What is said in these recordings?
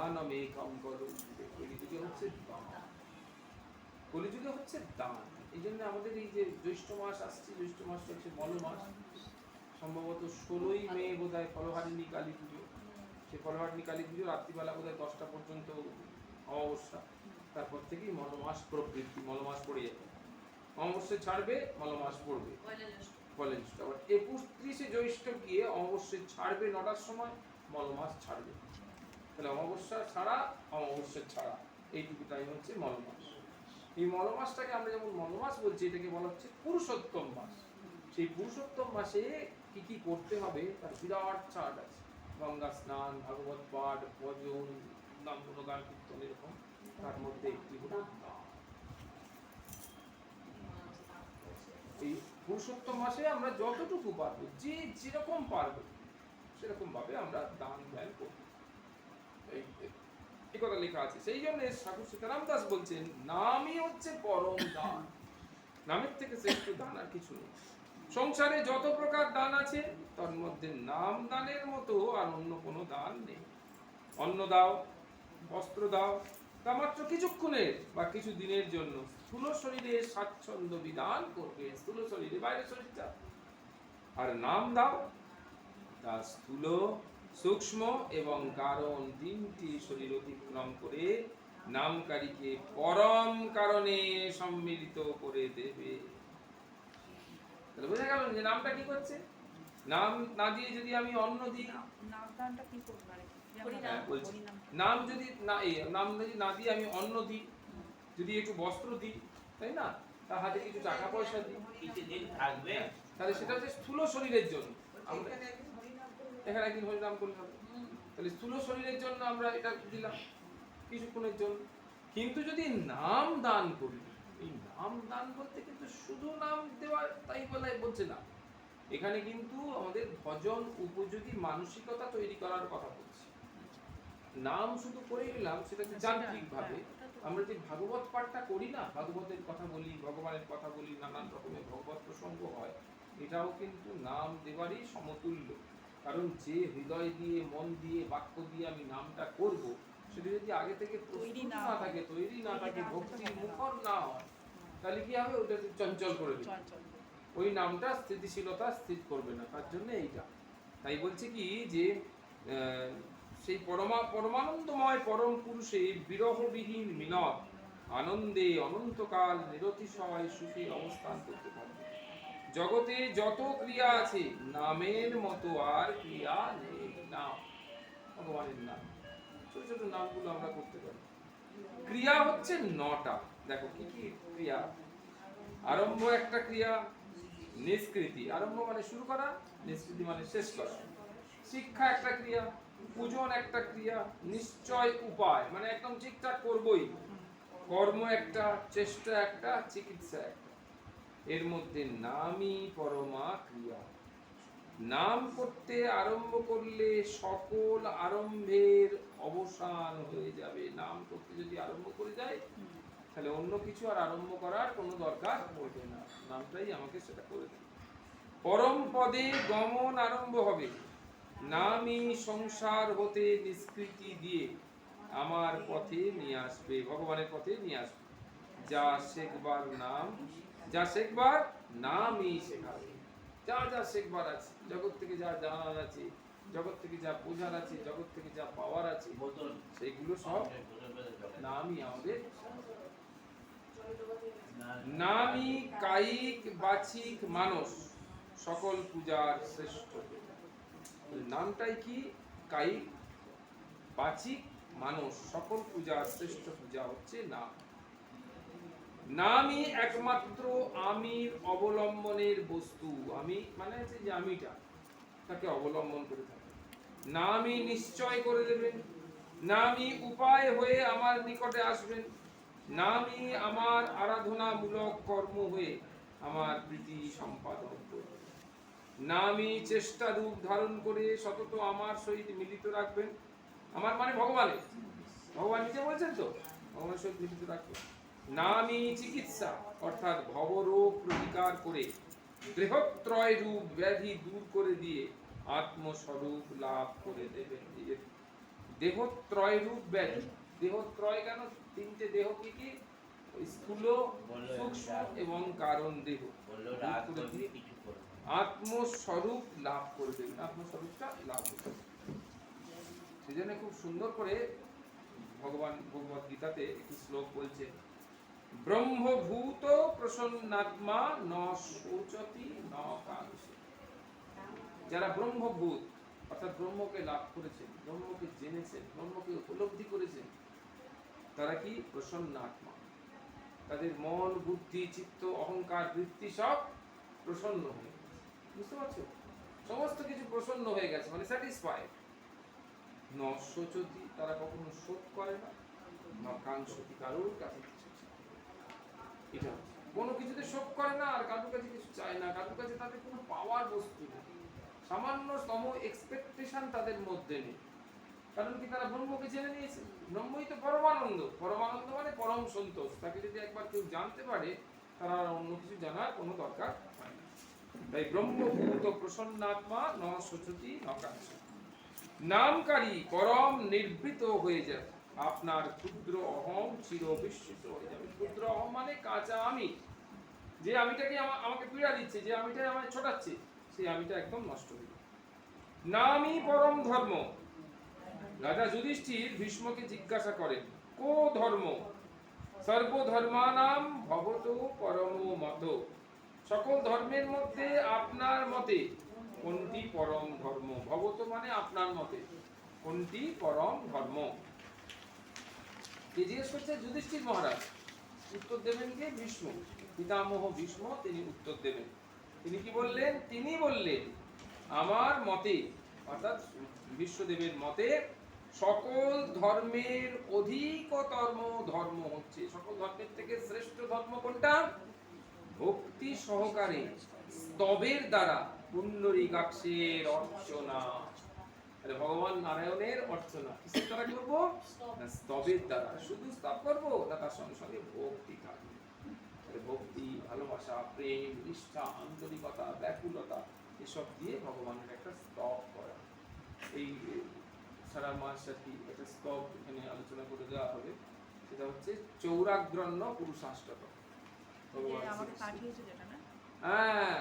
দানমেকম কলিযুগে। কলিযুগে হচ্ছে দান, কলিযুগে হচ্ছে দান। এই জন্য আমাদের এই যে জ্যৈষ্ঠ মাস আসছে, জ্যৈষ্ঠ মাসটা হচ্ছে মল মাস, সম্ভবত 16ই মে বোধহয় ফলহারিণী কালী পুজো। সেই ফলহারিণী কালী পুজো রাত্রিবেলা বোধহয় 10টা পর্যন্ত অমাবস্যা, তারপর থেকেই মলমাস প্রবৃত্তি, মলমাস পড়ে যাবে, অমাবস্যা ছাড়বে মলমাস পড়বে পয়লা জ্যৈষ্ঠ। আবার 31শে জ্যৈষ্ঠ গিয়ে অমাবস্যা ছাড়বে 9টার সময়, মলমাস ছাড়বে। তাহলে অমাবস্যা ছাড়া অমাবস্যা ছাড়া এইটুকু টাইম হচ্ছে মলমাস। এই মলমাসটাকে আমরা যেমন মলমাস বলছি, এটাকে বলা হচ্ছে পুরুষোত্তম মাস। সেই পুরুষোত্তম মাসে কি কি করতে হবে তার বিরাট চার্ট আছে। গঙ্গা স্নান, ভাগবত পাঠ, ভজন, নাম গুণগান কীর্তন, এরকম। তার মধ্যে একটি হলো দান। এই পুরুষোত্তম মাসে আমরা যতটুকু পারবো, যে যেরকম পারবো সেরকম ভাবে আমরা দান ধ্যান করব, এই কথা লেখা আছে। সেই জন্য ঠাকুর সীতারাম দাস বলছেন, নামই হচ্ছে পরম দান, নামের থেকে শ্রেষ্ঠ দান আর কিছু নেই। সংসারে যত প্রকার দান আছে তার মধ্যে নাম দানের মতো আর অন্য কোনো দান নেই। অন্ন দাও, বস্ত্র দাও, তা মাত্র কিছুক্ষণের বা কিছু দিনের জন্য স্থূল শরীরে স্বাচ্ছন্দ্য বিধান করবে, স্থূল শরীরে, বাইরের শরীরটা। আর নাম দাও, তা স্থূল, সূক্ষ্ম এবং কারণ তিনটি শরীর অতিক্রম করে নামকারীকে পরম কারণে সম্মিলিত করে দেবে। তাহলে বোঝা গেল যে নামটা কি করছে। নাম না দিয়ে যদি আমি অন্ন দিই, নামদানটা কি করব না, বলছি, নাম যদি না, নাম যদি না দিয়ে আমি অন্ন দিই, যদি একটু বস্ত্র দিই, তাই না, তার হাতে কিছু টাকা পয়সা দিই, কিছুদিন থাকবে, তাহলে সেটা হচ্ছে স্থূল শরীরের জন্য। আমরা এখানে একদিন হরিনাম করলে হবে, তাহলে স্থূল শরীরের জন্য আমরা এটা দিলাম কিছুক্ষণের জন্য। কিন্তু যদি নাম দান করি, এই নাম দান বলতে কিন্তু শুধু নাম দেওয়া তাই বলছে না, এখানে কিন্তু আমাদের ভজন উপযোগী মানসিকতা তৈরি করার কথা বলছি। নাম শুধু করে নিলাম সেটা যান্ত্রিক ভাবে, আমরা যে ভাগবত পাঠটা করি না, ভাগবতের কথা বলি, ভগবানের কথা বলি, নানান রকমের ভগবত প্রসঙ্গ হয়, এটাও কিন্তু নাম দেওয়ারই সমতুল্য। কারণ যে হৃদয় দিয়ে, মন দিয়ে, বাক্য দিয়ে আমি নামটা করব, সেটা যদি আগে থেকে প্রস্তুত না থাকে, তৈরি না থাকে, ভক্তি মুখর না হয়, তাহলে কি হবে, ওটা চঞ্চল করে দেবে, ওই নামটা স্থিতিশীলতা স্থির করবে না। তার জন্য এইটা তাই বলছে কি যে সেই পরমানন্দময় পরম পুরুষে বিরহবিহীন মিলন আনন্দে অনন্তকাল নিরতিশয় সুখে অবস্থান করতে থাকবে। জগতে যত ক্রিয়া আছে নামের মতো আর ক্রিয়া নেই। নাম, ভগবানের নাম, ছোট ছোট নামগুলো আমরা করতে পারি। ক্রিয়া হচ্ছে 9টা। দেখো কি কি ক্রিয়া। আরম্ভ একটা ক্রিয়া, নিষ্কৃতি, আরম্ভ মানে শুরু করা, নিষ্কৃতি মানে শেষ করা। শিক্ষা একটা ক্রিয়া, পূজন একটা ক্রিয়া, নিশ্চয় উপায় মানে একদম ঠিকঠাক করবই, কর্ম একটা, চেষ্টা একটা, চিকিৎসা একটা। এর মধ্যে নামই পরমা ক্রিয়া। নাম করতে আরম্ভ করলে সকল আরম্ভের অবসান হয়ে যাবে। নাম করতে যদি আরম্ভ করে যায়, তাহলে অন্য কিছু আর আরম্ভ করার কোনো দরকার পড়বে না, নামটাই আমাকে সেটা করে দেবে। পরম পদে গমন আরম্ভ হবে। নামই সংসার হতে নিষ্কৃতি দিয়ে আমার পথে নিয়ে আসবে, ভগবানের পথে নিয়ে আসবে। যা শেখবার নাম, যা শেখবার নামই শেখাবে। যা যা শেখবার আছে, জগৎ থেকে যা জানার আছে, জগৎ থেকে যা বোঝার আছে, জগৎ থেকে যা পাওয়ার আছে, সেইগুলো সব নামই আমাদের। নামই কায়িক বাচিক মানস সকল পূজার শ্রেষ্ঠ। নামটাই কি? কায়িক বাচিক মানস সকল পূজার শ্রেষ্ঠ পূজা হচ্ছে নাম। নামই একমাত্র আমির অবলম্বনের বস্তু। আমি মানে হচ্ছে যে আমিটা, তাকে অবলম্বন করে থাকে। নামই নিশ্চয় করে দেবেন, নামই উপায় হয়ে আমার নিকটে আসবেন, নামই আমার আরাধনামূলক কর্ম হয়ে আমার প্রীতি সম্পাদন করবে। নামই চেষ্টা রূপ ধারণ করে সতত আমার সহিত মিলিত রাখবেন। আমার মানে ভগবানের, ভগবান নিজে বলছেন তো, ভগবানের সহিত মিলিত রাখবেন। নামই চিকিৎসা, অর্থাৎ ভবরোগ প্রতিকার করে দেহত্রয় রূপ ব্যাধি দূর করে দিয়ে আত্মস্বরূপ লাভ করে দেবেন। দেহত্রয় রূপ ব্যাধি। দেহত্রয় কেন? তিনটে দেহ কি কি? ওই স্থূল, সূক্ষ্ম এবং কারণ দেহ। আত্মস্বরূপ লাভ করবেন, আত্মস্বরূপটা লাভ করবে। সেই জন্য খুব সুন্দর করে ভগবান ভগবদ গীতাতে একটি শ্লোক বলছে, ব্রহ্মভূত প্রসন্নাত্মা ন শোচতি ন কাঙ্ক্ষতি। যারা ব্রহ্মভূত অর্থাৎ ব্রহ্মকে লাভ করেছেন, ব্রহ্মকে জেনেছেন, ব্রহ্মকে উপলব্ধি করেছেন, তারা কি? প্রসন্ন আত্মা। তাদের মন, বুদ্ধি, চিত্ত, অহংকার, বৃত্তি সব প্রসন্ন হয়ে গেছে। বুঝতে পারছো? সমস্ত কিছু প্রসন্ন হয়ে গেছে, মানে স্যাটিসফাইড। ন শোচতি, তারা কখনো শোক করে না। ন কাঙ্ক্ষতি, কারোর কাছে কিছু চায় না। এটা কোনো কিছুতে শোক করে না, আর কারোর কাছে কিছু চায় না। কারোর কাছে তাদের কোনো পাওয়ার বস্তু নেই, সামান্যতম এক্সপেকটেশন তাদের মধ্যে নেই। কারণ কি? তারা ব্রহ্মকে জেনে নিয়েছে। ব্রহ্মই তো পরমানন্দ। পরমানন্দ মানে পরম সন্তোষ। তাকে যদি একবার কেউ জানতে পারে, তারা আর অন্য কিছু জানার কোনো দরকার হয় না। তাই ব্রহ্মভূত প্রসন্নাত্মা ন শোচতি ন কাঙ্ক্ষতি। নামকারী পরম নির্বৃত হয়ে যায়। আপনার ক্ষুদ্র অহং চির বিস্মৃত হয়ে যাবে। ক্ষুদ্র অহং মানে কাঁচা আমি, যে আমিটাকে আমাকে পীড়া দিচ্ছে, যে আমিটা আমায় ছোটাচ্ছে, সেই আমিটা একদম নষ্ট হয়ে যাবে। নামই পরম ধর্ম। রাজা যুধিষ্ঠির ভীষ্মকে জিজ্ঞাসা করেন, কো ধর্ম? সর্বধর্মানাম ভবতো পরম মত। সকল ধর্মের মধ্যে আপনার মতে কোনটি পরম ধর্ম? ভবত মানে আপনার মতে, কোনটি পরম ধর্ম? কে জিজ্ঞেস করছে? যুধিষ্ঠির মহারাজ। উত্তর দেবেন কে? ভীষ্ম, পিতামহ ভীষ্ম। তিনি উত্তর দেবেন। তিনি কি বললেন? তিনি বললেন, আমার মতে, অর্থাৎ বিশ্বদেবের মতে, সকল ধর্মের অধিকতম ধর্ম হচ্ছে, সকল ধর্মের থেকে শ্রেষ্ঠ ধর্ম কোনটা? ভক্তি সহকারে স্তবের দ্বারা পুণ্ডরীকাক্ষের অর্চনা। আরে ভগবান নারায়ণের অর্চনা কিসের দ্বারা করবো? না, স্তবের দ্বারা। শুধু স্তব করবো না, তার সঙ্গে সঙ্গে ভক্তি থাকবে। ভক্তি, ভালোবাসা, প্রেম, নিষ্ঠা, আন্তরিকতা, ব্যাকুলতা, এসব দিয়ে ভগবানের একটা স্তব করা। এই সারা মাস আর কি একটা স্তব এখানে আলোচনা করে দেওয়া হবে। সেটা হচ্ছে চৌরাগ্রণ্য পুরুষাষ্টকম। আমাকে পাঠিয়েছে যেটা না? হ্যাঁ,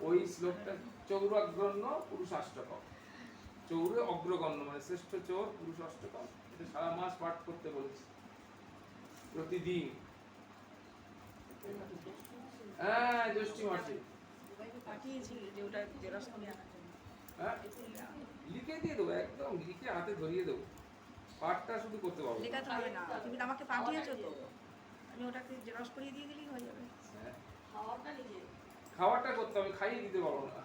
ওই শ্লোকটা চৌরাগ্রণ্য পুরুষাষ্টকম। চৌরে অগ্রগণ্য মানে শ্রেষ্ঠ চোর, পুরুষ অষ্টকম। এটা সারা মাস পাঠ করতে বলেছি প্রতিদিন। হ্যাঁ, জ্যৈষ্ঠী মাসে পাঠিয়েছি যে ওটা জেরক্স করে আনার জন্য। হ্যাঁ, লিখে দিয়ে দেবো, একদম লিখে হাতে ধরিয়ে দেবো। পাঠটা শুধু করতে পারবো। লেখাতে হবে না, তুমি আমাকে পাঠিয়েছো তো, আমি ওটাকে জেরক্স করিয়ে দিয়ে দিলেই হয়ে যাবে। খাওয়াটা করতে হবে, খাইয়ে দিতে পারবো না।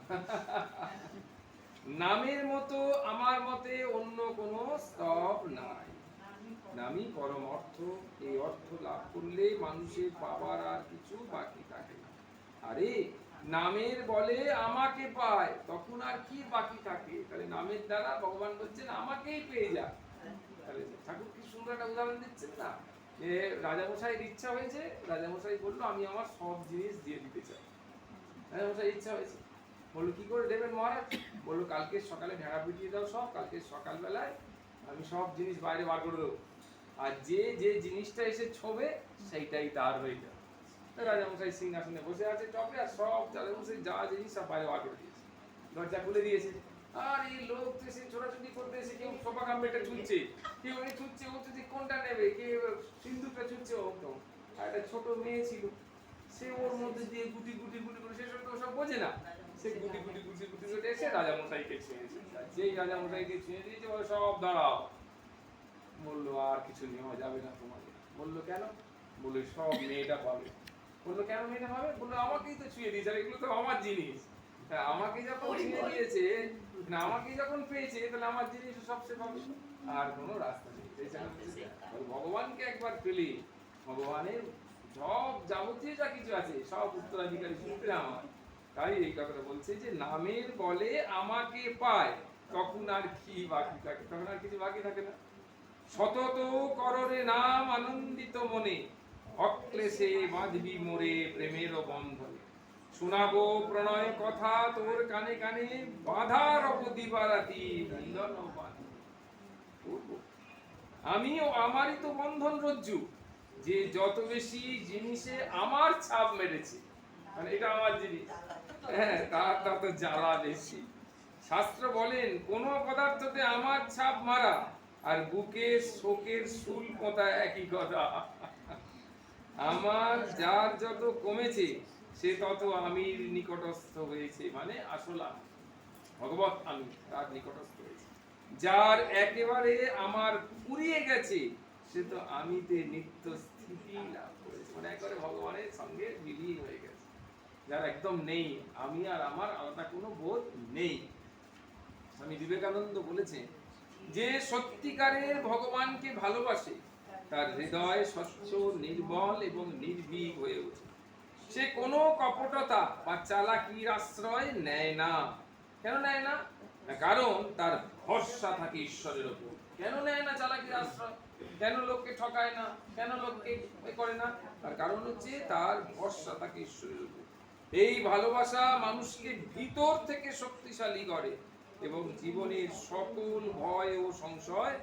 নামের মতো আমার মতে অন্য কোনো স্তব নাই। নামই পরম অর্থ। এই অর্থ লাভ করলে মানুষের পাবার আর কিছু বাকি থাকে না। আরে নামের বলে আমাকে পায়, তখন আর কি বাকি থাকে? তাহলে নামের দ্বারা ভগবান বলছেন আমাকেই পেয়ে যা। তাহলে ঠাকুর কি সুন্দর একটা উদাহরণ দিচ্ছেন না, যে রাজামশাইয়ের ইচ্ছা হয়েছে, রাজামশাই বললো আমি আমার সব জিনিস দিয়ে দিতে চাই। রাজামশাই ইচ্ছা হয়েছে, বললো কি করে দেবেন মহারাজ? বললো কালকে সকালে ভেড়া পিটিয়ে দাও সব, কালকে সকালবেলায় আমি সব জিনিস বাইরে বার করে দেবো, আর যে যে জিনিসটা এসে ছোবে সেইটাই তার হয়ে যাবে। রাজামশাই সিংহাসনে বসে আছে টপে, আর সব রাজামশাই যা জিনিস সব বাইরে বার করে দিয়েছে, দরজা খুলে দিয়েছে। আর এই লোক এসে ছোটাছুটি করতে এসে কেউ সোফা কাম্পেটা ছুটছে, কেউ এনে ছুটছে, ও যদি কোনটা নেবে, কেউ সিন্দুকটা ছুটছে। ও তো আর একটা ছোট মেয়ে ছিল, সে ওর মধ্যে দিয়ে গুটি গুটি গুটি করে, শেষ তো সব বোঝে না, সে গুটি গুটি গুটি গুটি করে এসে রাজামশাইকে ছুঁয়েছে। যেই রাজামশাইকে ছুঁয়ে দিয়েছে, বলে সব দাঁড়াও। বললো আর কিছু নেওয়া যাবে না তোমাকে। বললো কেন? বলে সব মেয়েটা পাবে। বললো কেন মেয়েটা পাবে? বললো আমাকেই তো ছুঁয়ে দিয়েছে, আর এগুলো তো আমার জিনিস। হ্যাঁ, আমাকে যখন ছুঁয়ে দিয়েছে, না আমাকে যখন পেয়েছে, তাহলে আমার জিনিস সব সে পাবে, আর কোনো রাস্তা নেই। ভগবানকে একবার পেলে ভগবানের সব যাবতীয় যা কিছু আছে সব উত্তরাধিকারী সূত্রে আমার। তাই এই কথাটা বলছে যে নামের বলে আমাকে পায়, তখন আর কি বাকি থাকে? তখন আর কিছু বাকি থাকে না। সতত কররে নাম আনন্দিত মনে, অক্লেশে বাঁধবি মোরে প্রেমের বন্ধনে। শোনাবো প্রণয় কথা তোর কানে কানে, বাধার অবধি বারাতি মিলন বাঁধি। আমিও, আমারই তো বন্ধন রজ্জু, যে যত বেশি জিনিসে আমার ছাপ মেরেছে, মানে এটা আমার জিনিস, হ্যাঁ, তার তত জ্বালা বেশি। শাস্ত্র বলেন কোন পদার্থতে আমার ছাপ মারা আর বুকে শোকের শুল পোঁতা একই কথা। আমার যার যত কমেছে সে তত আমির নিকটস্থ হয়েছে, মানে আসল আমি, ভগবত আমি তার নিকটস্থ হয়েছে। যার একেবারে আমার পুরিয়ে গেছে সে তো আমিতে নিত্য স্থিতি লাভ করেছে, মানে একেবারে ভগবানের সঙ্গে বিলীন হয়ে গেছে। যার একদম নেই, আমি আর আমার আলাদা কোনো বোধ নেই। স্বামী বিবেকানন্দ বলেছে যে সত্যিকারের ভগবানকে ভালোবাসে তার হৃদয় স্বচ্ছ, নির্মল এবং নির্ভীক হয়ে ওঠে। সে কোনো কপটতা বা চালাকির আশ্রয় নেয় না। কেন নেয় না? কারণ তার ভরসা থাকে ঈশ্বরের উপর। কেন নেয় না চালাকির আশ্রয়? কেন লোককে ঠকায় না? কেন লোককে করে না? তার কারণ হচ্ছে তার ভরসা থাকে ঈশ্বরের উপর। এই ভালোবাসা মানুষকে ভিতর থেকে শক্তিশালী করে এবং জীবনের সকল ভয় ও সংশয়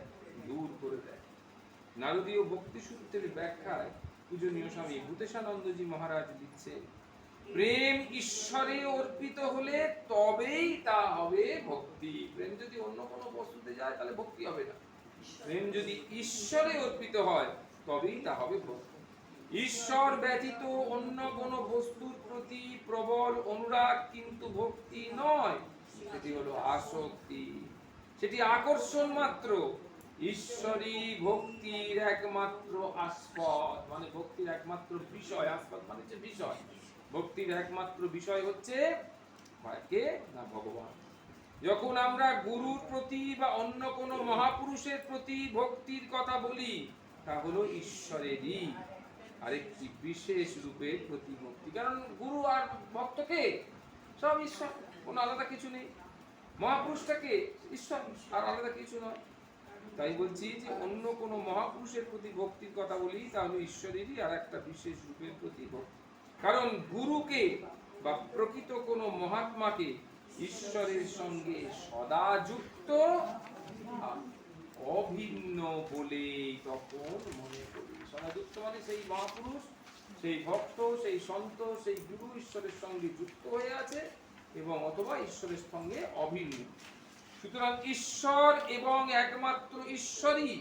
দূর করে দেয়। নারদীয় ভক্তি সূত্রের ব্যাখ্যায় পূজনীয় স্বামী ভূতেশানন্দজি মহারাজ লিখছেন, প্রেম ঈশ্বরে অর্পিত হলে তবেই তা হবে ভক্তি। প্রেম যদি অন্য কোনো বস্তুতে যায় তাহলে ভক্তি হবে না। প্রেম যদি ঈশ্বরে অর্পিত হয় তবেই তা হবে ভক্তি। ঈশ্বর ব্যতীত অন্য কোনো বস্তুর প্রতি প্রবল অনুরাগ কিন্তু ভক্তি নয়, সেটি হলো আসক্তি, সেটি আকর্ষণ মাত্র। ঈশ্বরই ভক্তির একমাত্র আস্পদ, মানে ভক্তির একমাত্র বিষয়। আস্পদ মানে হচ্ছে বিষয়। ভক্তির একমাত্র বিষয় হচ্ছে কে না ভগবান। যখন আমরা গুরুর প্রতি বা অন্য কোনো মহাপুরুষের প্রতি ভক্তির কথা বলি তা হলো ঈশ্বরেরই আরেকটি বিশেষ রূপের প্রতি ভক্তি। কারণ গুরু আর ভক্তকে সব ঈশ্বর, কোনো আলাদা কিছু নেই। মহাপুরুষটাকে ঈশ্বর, আর আলাদা কিছু নয়। তাই বলছি যে অন্য কোনো মহাপুরুষের প্রতি ভক্তির কথা বলি তাহলে ঈশ্বরেরই আর একটা বিশেষ রূপের প্রতি ভক্তি। কারণ গুরুকে বা প্রকৃত কোনো মহাত্মাকে ঈশ্বরের সঙ্গে সদা যুক্ত, অভিন্ন বলে তখন মনে করি। সদা যুক্ত মানে সেই মহাপুরুষ, সেই ভক্ত, সেই সন্ত, সেই গুরু ঈশ্বরের সঙ্গে যুক্ত হয়ে আছে এবং অথবা ঈশ্বরের সঙ্গে অভিন্ন। সুতরাং ঈশ্বর এবং একমাত্র ঈশ্বরই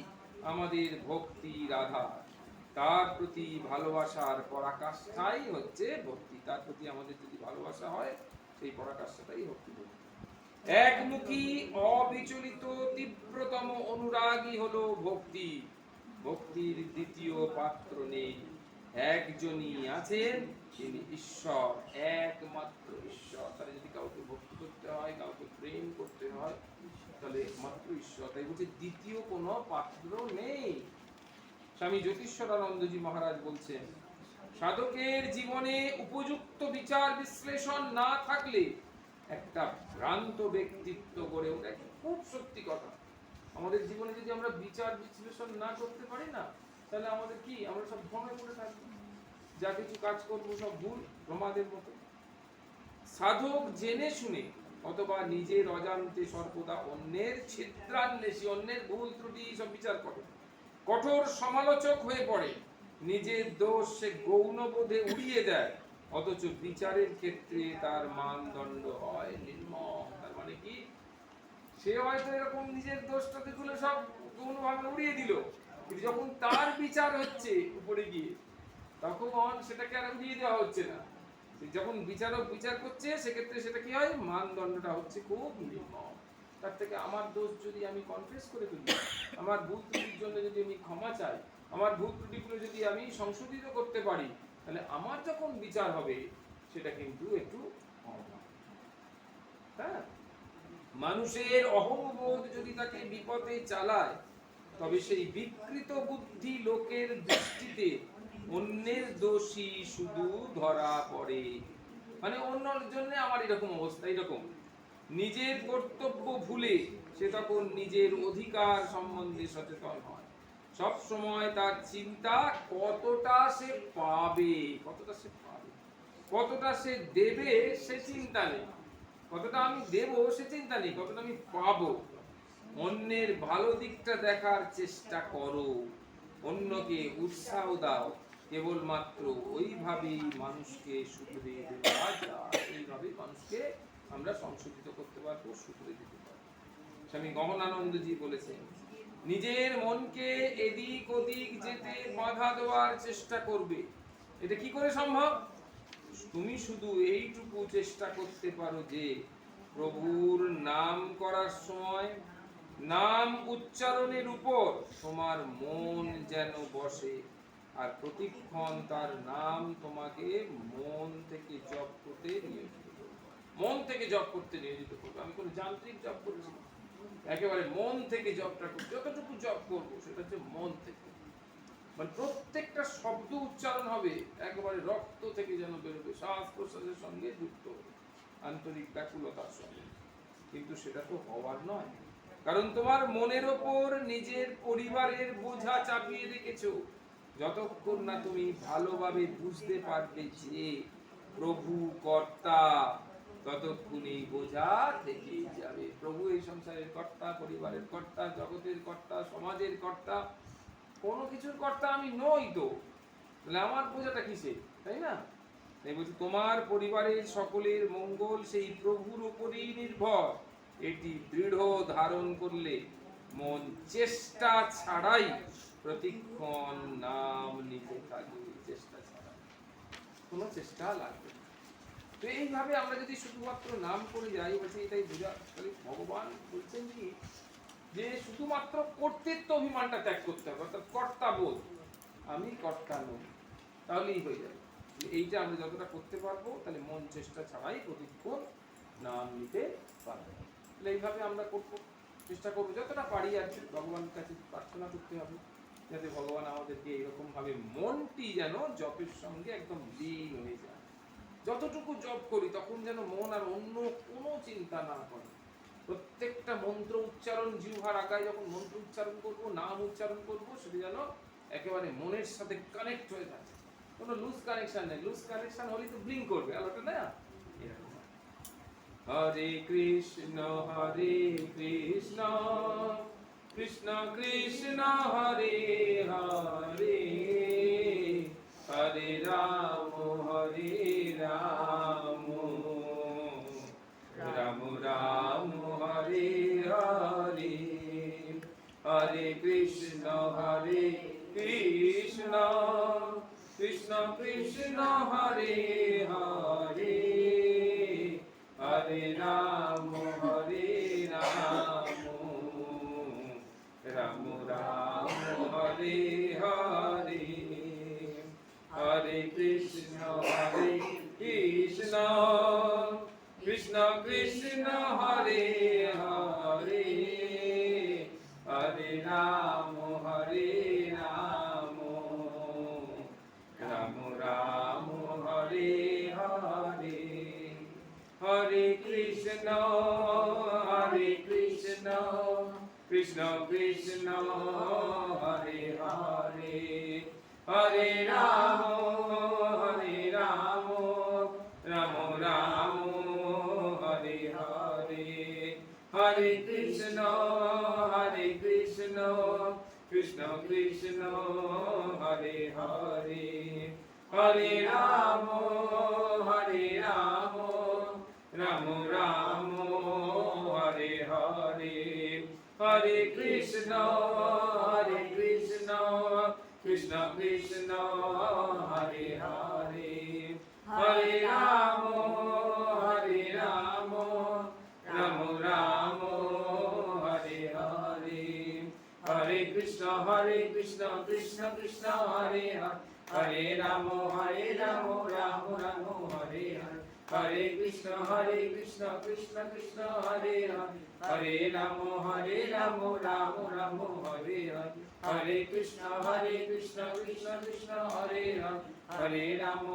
আমাদের ভক্তির আধার। তার প্রতি ভালোবাসার পরাকাষ্ঠাই হচ্ছে ভক্তি। তার প্রতি আমাদের যদি ভালোবাসা হয় সেই পরাকাষ্ঠাটাই ভক্তি। একমুখী অবিচলিত তীব্রতম অনুরাগই হলো ভক্তি। ভক্তির দ্বিতীয় পাত্র নেই, একজনই আছেন, তিনি ঈশ্বর, একমাত্র ঈশ্বর। তাহলে যদি কাউকে ভক্তি করতে হয়, কাউকে প্রেম করতে হয়, তাহলে একমাত্র ঈশ্বর। তাই বলছে দ্বিতীয় কোনো পাত্র নেই। স্বামী জ্যোতিষ্বরানন্দজি মহারাজ বলছেন, সাধকের জীবনে উপযুক্ত বিচার বিশ্লেষণ না থাকলে একটা ভ্রান্ত ব্যক্তিত্ব গড়ে ওঠে। খুব সত্যি কথা। আমাদের জীবনে যদি আমরা বিচার বিশ্লেষণ না করতে পারি না, তাহলে আমাদের কি, আমরা সব ভ্রমে পড়ে থাকবো, যা কিছু কাজ করবো সব ভুল, প্রমাদের মতো। সাধক জেনে শুনে অথবা নিজের অজান্তে সর্বদা অন্যের ছিদ্রান্বেষী, অন্যের ভুল ত্রুটি সব বিচার করে, কঠোর সমালোচক হয়ে পড়ে। নিজের দোষ সে গৌণবোধে উড়িয়ে দেয়, অথচ বিচারের ক্ষেত্রে তার মানদণ্ড হয় নির্মম। তার মানে কি, সে হয়তো এরকম নিজের দোষটাকে গুলো সব গৌণভাবে উড়িয়ে দিল, কিন্তু যখন তার বিচার হচ্ছে উপরে গিয়ে, তখন সেটাকে আর উড়িয়ে দেওয়া হচ্ছে না। যখন বিচারক বিচার করছে সেক্ষেত্রে সেটা কি হয়, মানদণ্ডটা হচ্ছে খুব নির্মম। তার থেকে আমার দোষ যদি আমি কনফেস করে ফেলি, আমার ভুল ত্রুটির জন্য যদি আমি ক্ষমা চাই, আমার ভুল ত্রুটিগুলো যদি আমি সংশোধিত করতে পারি, তাহলে আমার যখন বিচার হবে সেটা কিন্তু একটু, হ্যাঁ, মানুষের অহংবোধ যদি তাকে বিপদে চালায়, তবে সেই বিকৃত বুদ্ধি লোকের দৃষ্টিতে অন্যের দোষী শুধু ধরা পড়ে। মানে অন্যর জন্য আমার এরকম অবস্থা, এরকম নিজের কর্তব্য ভুলে সে তখন নিজের অধিকার সম্বন্ধে সচেতন হয়। সব সময় তার চিন্তা কতটা সে পাবে, কতটা সে পাবে, কতটা সে দেবে সে চিন্তা নেই, কতটা আমি দেব সে চিন্তা নেই, কতটা আমি পাবো। অন্যের ভালো দিকটা দেখার চেষ্টা করো, অন্যকে উৎসাহ দাও, কেবলমাত্র ওইভাবেই মানুষকে শুধরে দেওয়া যায়। এইভাবেই মানুষকে আমরা সংশোধিত করতে পারবো, শুধরে দিতে পারবো। স্বামী গহনানন্দজি বলেছেন, নিজের মনকে এদিক ওদিক যেতে বাধা দেওয়ার চেষ্টা করবে। এটা কি করে সম্ভব? তুমি শুধু এইটুকু চেষ্টা করতে পারো যে প্রভুর নাম করার সময় নাম উচ্চারণের উপর তোমার মন যেন বসে, আর প্রতিক্ষণ তার নাম তোমাকে মন থেকে জপ করতে নিয়োজিত করবে। মন থেকে জপ করতে নিয়োজিত করবে। আমি কোনো যান্ত্রিক জপ করছি না, একেবারে মন থেকে জপটা করবো। যতটুকু জপ করবো সেটা হচ্ছে মন থেকে, মানে প্রত্যেকটা শব্দ উচ্চারণ হবে একেবারে রক্ত থেকে যেন বেরোবে, শ্বাস প্রশ্বাসের সঙ্গে যুক্ত, আন্তরিক ব্যাকুলতার সঙ্গে। কিন্তু সেটা তো হওয়ার নয়, কারণ তোমার মনের ওপর নিজের পরিবারের বোঝা চাপিয়ে রেখেছো। যতক্ষণ না তুমি ভালোভাবে বুঝতে পারবে যে প্রভু কর্তা, ততক্ষণ এই বোঝা থেকেই যাবে। প্রভু এই সংসারের কর্তা, পরিবারের কর্তা, জগতের কর্তা, সমাজের কর্তা, কোনো কিছুর কর্তা আমি নই তো, তাহলে আমার বোঝাটা কিসে, তাই না? তাই বলছি, তোমার পরিবারের সকলের মঙ্গল সেই প্রভুর উপরেই নির্ভর। এটি দৃঢ় ধারণ করলে মন চেষ্টা ছাড়াই প্রতিক্ষণ নাম নিতে থাকবে। চেষ্টা ছাড়াই, কোনো চেষ্টা লাগবে না। তো এইভাবে আমরা যদি শুধুমাত্র নাম করে যাই, বলছি এটাই বোঝা, তাহলে ভগবান বলছেন কি যে শুধুমাত্র কর্তৃত্ব অভিমানটা ত্যাগ করতে হবে, অর্থাৎ কর্তা বোধ, আমি কর্তা নই, তাহলেই হয়ে যাবে। এইটা আমরা যতটা করতে পারবো, তাহলে মন চেষ্টা ছাড়াই প্রতিক্ষণ নাম নিতে পারবো। তাহলে এইভাবে আমরা করবো, চেষ্টা করবো যতটা পারি আর কি। ভগবানের কাছে প্রার্থনা করতে হবে যাতে ভগবান আমাদেরকে এইরকম ভাবে মনটি যেন জপের সঙ্গে একদম লীন হয়ে যায়। যতটুকু জপ করি তখন যেন মন আর অন্য কোনো চিন্তা না করে। প্রত্যেকটা মন্ত্র উচ্চারণ জিহ্বার আগায় যখন মন্ত্র উচ্চারণ করবো, নাম উচ্চারণ করবো, সেটা যেন একেবারে মনের সাথে কানেক্ট হয়ে থাকে, কোনো লুজ কানেকশন নেই। লুজ কানেকশন হলে তো ব্লিঙ্ক করবে আলোটা, না? হরে কৃষ্ণ কৃষ্ণ কৃষ্ণ হরে হরে, হরে রাম রাম রাম হরে হরে, হরে কৃষ্ণ কৃষ্ণ কৃষ্ণ হরে হরে, হরে রাম রাম রাম হরে হরে, হরে কৃষ্ণ কৃষ্ণ কৃষ্ণ হরে হরে, হরে রাম রাম রাম হরে হরে, হরে কৃষ্ণ কৃষ্ণ কৃষ্ণ হরে হরে, হরে রাম রাম রাম হরে হরে, হরে কৃষ্ণ কৃষ্ণ কৃষ্ণ হরে হরে, হরে রাম রাম রাম হরে হরে, হরে কৃষ্ণ কৃষ্ণ কৃষ্ণ হরে হরে, হরে রাম রাম রাম হরে হরে, হরে কৃষ্ণ কৃষ্ণ কৃষ্ণ হরে হরে, হরে রাম রাম রাম হরে হরে, হরে কৃষ্ণ কৃষ্ণ কৃষ্ণ হরে হরে, হরে রাম রাম রাম হরে হরে, হরে কৃষ্ণ কৃষ্ণ কৃষ্ণ হরে হরে, হরে রাম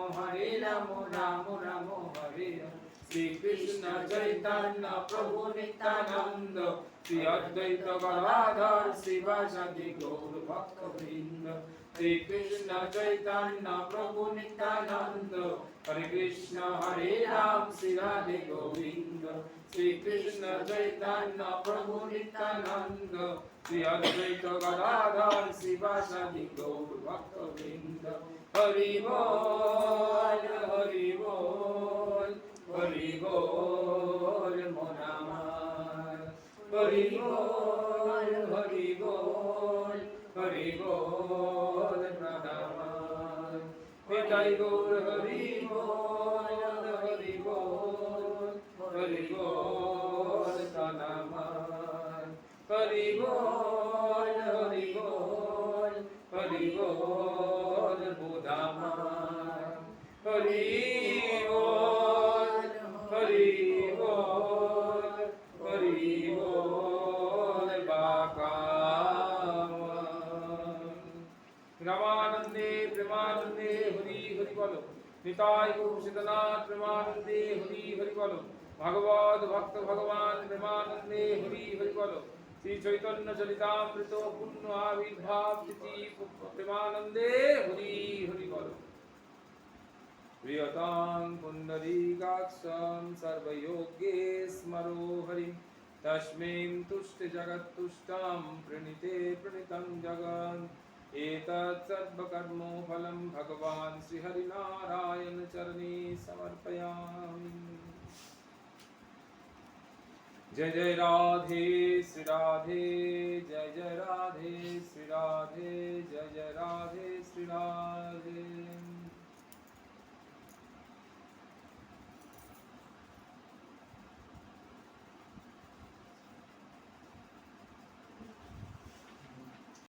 রাম রাম হরে হরে, শ্রী কৃষ্ণ চৈতন্য প্রভু নিত্যানন্দ শ্রী অদ্বৈত গদাধর শিবাসাদি গৌর ভক্তবৃন্দ শ্রী কৃষ্ণ চৈতন্য প্রভু নিত্যানন্দ হরে কৃষ্ণ হরে রাম শ্রী রাধে গোবিন্দ শ্রী কৃষ্ণ চৈতন্য প্রভু নিত্যানন্দ শ্রী অদ্বৈত গদাধর শিবাসাদি গৌর ভক্তবৃন্দ হরি বল হরি বল হরি বল মন আমার হরি বল হরি বল হরি বল প্রাণ আমার নিতাই গৌর হরি বল হরি বল হরি বল প্রাণ আমার হরি বল হরি বল হরি বল বোধ আমার হরি বল হরি বল হরি বল বাকা রামানন্দে প্রেমানন্দে হরি হরি বলো নিতাই গৌর সীতানাথ প্রেমানন্দে হরি হরি বলো ভাগবত ভক্ত ভগবান প্রেমানন্দে হরি হরি বলো শ্রী চৈতন্য চরিতামৃত পূর্ণ আবির্ভাব তিথি প্রেমানন্দে হরি হরি বলো প্রিয়তাং পুণ্ডরীকাক্ষং সর্বযোগে স্মরো হরিম তস্মিন তুষ্ট জগৎতুষ্টাং প্রণীতে প্রণীतं জগৎ एतत् सर्वकर्मो फलं भगवान् श्रीहरिनारायण चरणे समर्पयामि जय जय राधे श्री राधे जय जय राधे श्री राधे जय जय राधे श्री राधे